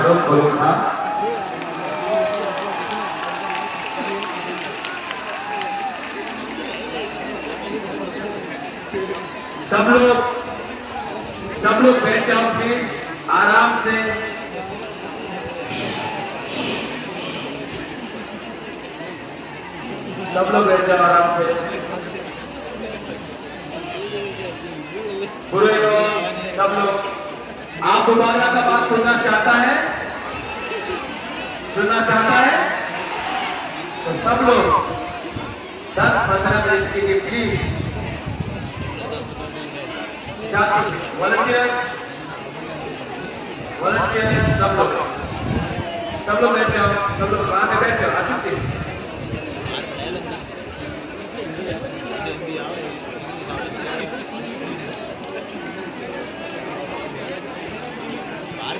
आलोक गोरखा, सब लोग बैठ जाओ प्लीज, आराम से। सब लोग बैठ जाओ आराम से। पूरे लोग, सब लोग, आप दोबारा का बात सुनना चाहता है? तो सब लोग 10-15 मिनट के लिए प्लीज वॉलंटियर, सब लोग बैठ जाओ, सब लोग वहां पे बैठ जाओ।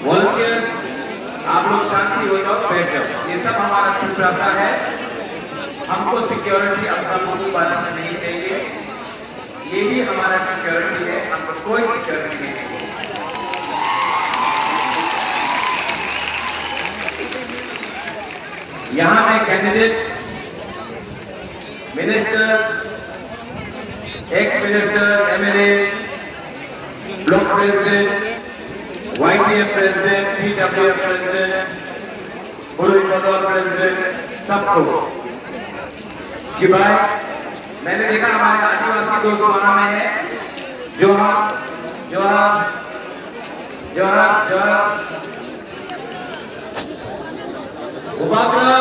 वॉलंटियर्स, आप लोग शांति हो जाओ, बैठ जाओ। ये सब हमारा सुरक्षा है, हमको सिक्योरिटी अपना मुंह वाला से नहीं चाहिए, ये भी हमारा सिक्योरिटी है, हमको कोई सिक्योरिटी नहीं चाहिए। यहाँ में candidate, minister, ex minister, MLA, block president, YTF president, PWF president, president, सबको जी भाई। मैंने देखा हमारे आदिवासी दोस्त वहां में है। जोहार जोहार जोहार जोहार। उबागरा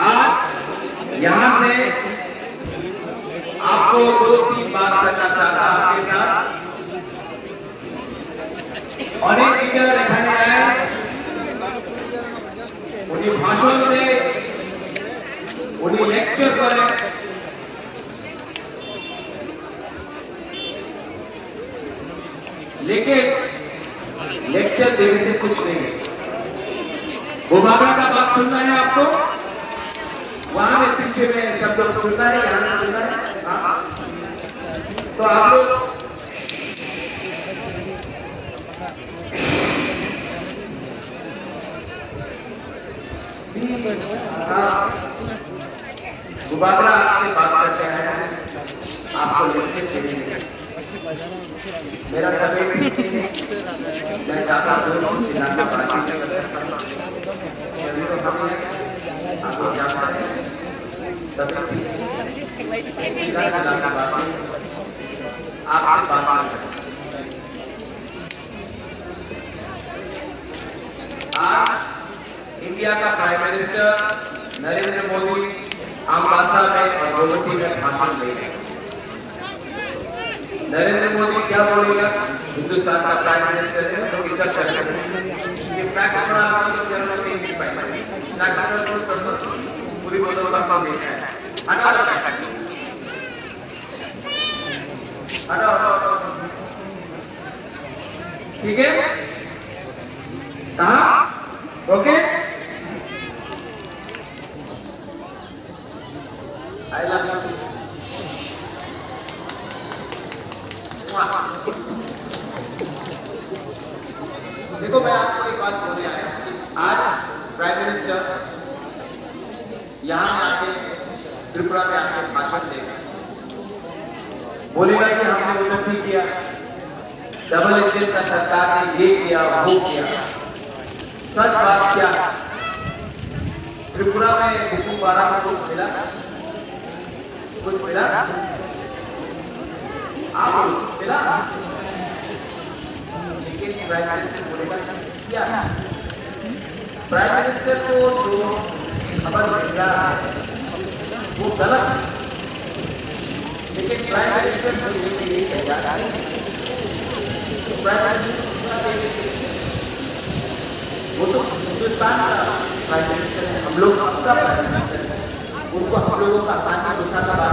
आज यहां से आपको 2-3 बात करना चाहता हूं आपके साथ। अनेक टीचर एखाने आए, उन्हें भाषण दे, उन्हें लेक्चर करे, लेकिन लेक्चर देने से कुछ नहीं है। गोबागड़ा का बात सुनना है आपको, वहां में पीछे में शब्द सुनना है, यहाँ में सुनना है। तो आप लोग गोबागड़ा आपसे बात करते हैं, आपको लेक्चर देंगे। मेरा तबीयत मैं चाहता हूँ चिल्लाना बातचीत आपको जानता है, चिल्लाना बातचीत आपसे बात करते। आज इंडिया का प्राइम मिनिस्टर नरेंद्र मोदी अम्बासा में और गुवाहाटी में भाषण दे रहे हैं। नरेंद्र मोदी क्या बोलेगा? हिंदुस्तान का प्राइम मिनिस्टर है, तो रिसर्च करेंगे। ये फैक्ट थोड़ा जरूरत नहीं पाएगा, पूरी बोलो का काम देखना है। हटाओ हटाओ हटाओ, ठीक है? कहा ओके? I love you. देखो मैं आपको एक बात बोलने आया। आज प्राइम मिनिस्टर यहाँ आके त्रिपुरा में आके भाषण देगा, बोलेगा कि हमने उन्नति किया, डबल इंजन का सरकार ने ये किया वो किया। सच बात क्या? त्रिपुरा में हुकुमबारा को कुछ मिला? आप मिला? लेकिन प्राइम मिनिस्टर बोलेगा क्या? प्राइम मिनिस्टर को जो खबर मिल रहा है वो गलत है, लेकिन प्राइम मिनिस्टर को ये तैयार है। वो तो हिंदुस्तान का प्राइम मिनिस्टर है, हम लोग अपना प्राइम मिनिस्टर है, उनको हम लोगों का पानी गुस्सा का बात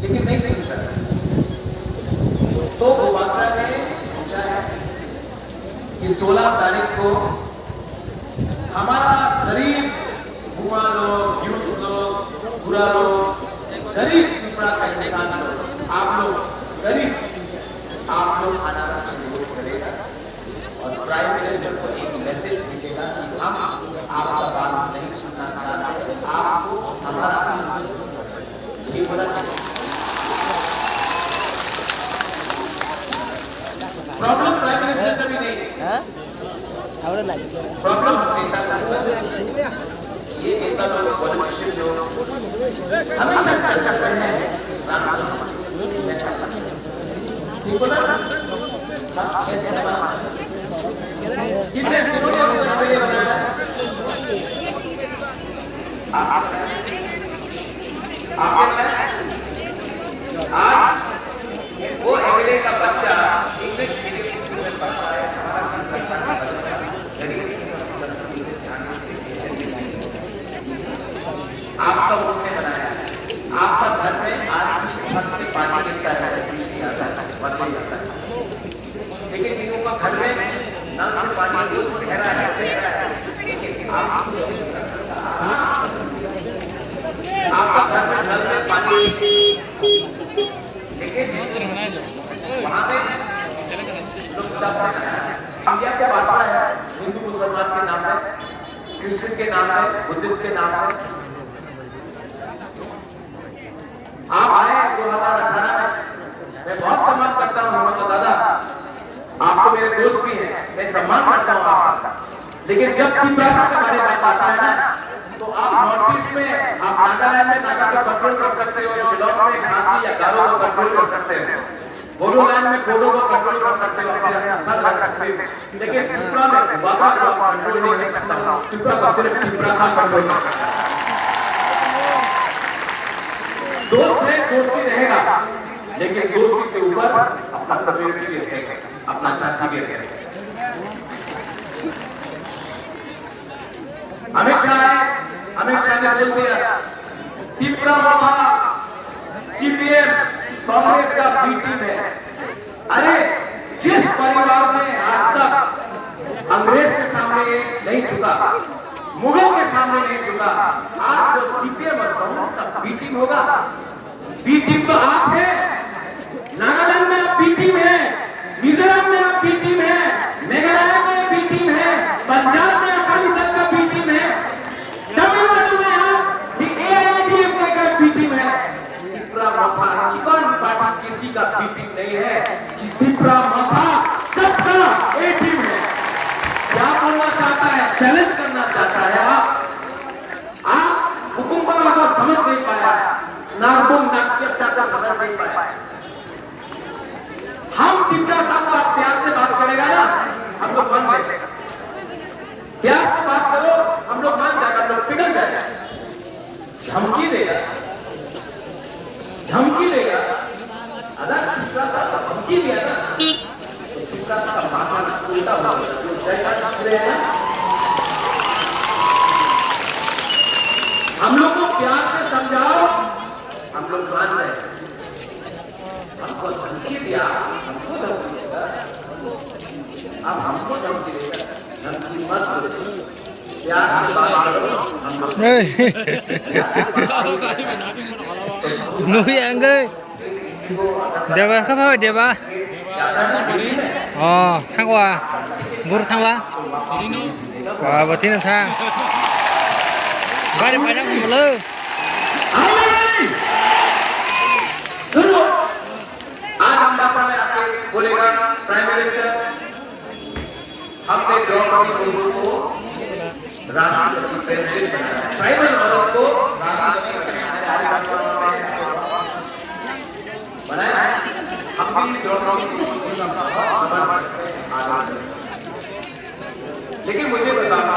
लेकिन नहीं सुन सकता। तो गोबागड़ा ने पूछा है कि 16 तारीख को हमारा गरीब युवा लोग, यूथ लोग, बुरा लोग, गरीब त्रिपुरा का इंसान लोग, आप लोग गरीब, आप लोग अनारस का विरोध करेगा और प्राइम मिनिस्टर को एक मैसेज मिलेगा कि हम आपका बात नहीं सुनना चाहते, आपको हमारा ये बोला प्रॉब्लम प्राइम मिनिस्टर का भी नहीं है, प्रॉब्लम नेता का। ये नेता लोग पॉलिटिशियन जो हमेशा चर्चा कर रहे हैं ठीक बोला ना? कैसे बनाना कितने दिनों में बनाया आज वो एमएलए का बच्चा इंग्लिश मीडियम स्कूल में पढ़ता है, हमारा आपका उन्होंने बनाया, आपका घर में आज भी छत से पानी गिरता है, बिजली आता है, बंद जाता है, लेकिन जिनों का घर में नल से पानी ठहरा है, आपका घर में नल से पानी, लेकिन वहाँ पे इंडिया क्या बांटा है? हिंदू मुसलमान के नाम है, क्रिश्चियन के नाम है, बुद्धिस्ट के नाम है। आप आए 2018 में, मैं बहुत सम्मान करता हूँ मोहम्मद दादा, आप तो मेरे दोस्त भी हैं, मैं सम्मान करता हूँ आपका, लेकिन जब तिपरासा के बारे में बात आता है ना, तो आप नॉर्थ ईस्ट में, आप नागालैंड में नागा को कंट्रोल कर सकते हो, शिलोंग में खासी या गारो को कंट्रोल कर सकते हो, बोडोलैंड में बोडो को कंट्रोल कर सकते हो, सर रख सकते हो, लेकिन त्रिपुरा में बाबा को कंट्रोल नहीं कर सकता, त्रिपुरा को सिर्फ तिपरासा कंट्रोल कर सकता है। दोस्त है, दोस्ती रहेगा, लेकिन दोस्ती से ऊपर अपना कम्युनिटी भी रहेगा, अपना जाति भी रहेगा। अमित शाह ने बोल दिया त्रिपुरा मामा सीपीएम कांग्रेस का बी टीम है। अरे जिस परिवार ने आज तक अंग्रेज के सामने नहीं झुका, मुगल के सामने नहीं झुका, आज जो सीपीएम और कांग्रेस का बी टीम होगा, बी टीम तो आप है, नागालैंड में आप बी टीम है, मिजोरम में आप बी टीम है, मेघालय में बी टीम है, पंजाब में अकाली दल का बी टीम है, तमिलनाडु में आप एआईएडीएमके का बी टीम है। त्रिपुरा माथा चिकन पार्टी किसी का बी टीम नहीं है, त्रिपुरा माथा सबका ए टीम है। क्या बोलना चाहता है, चैलेंज करना चाहता है आप हुकुमपरा को समझ नहीं पाया, नारबुंग नागचेप्टा को समझ नहीं पाया। हम त्रिपुरा साहब का प्यार से बात करेगा ना, हम लोग मान जाएंगे, प्यार से बात करो, हम लोग मान जाएगा, हम लोग पिघल जाएगा। धमकी देगा, धमकी देगा, अगर त्रिपुरा साहब का धमकी दिया ना, तो त्रिपुरा साहब का माथा उल्टा होगा, जो जयकाल रहे हैं। हम लोग को प्यार से समझाओ, हम लोग मान रहे हैं। हमको धमकी दिया, हमको धमकी देगा, अब हमको धमकी देगा, धमकी मत दो, प्यार से बात करो। हम लोग nuhi angge deba ka ba deba oh thangwa bur thangla wa batin thang bari pada mulu सुनो, आज हम भाषा में आके बोलेगा प्राइम मिनिस्टर, हमने द्रौपदी मुर्मू को राष्ट्रपति प्रेसिडेंट बनाया, प्राइम मिनिस्टर को राष्ट्रपति बनाया। हम भी द्रौपदी मुर्मू का समर्थन करते हैं, लेकिन मुझे बताना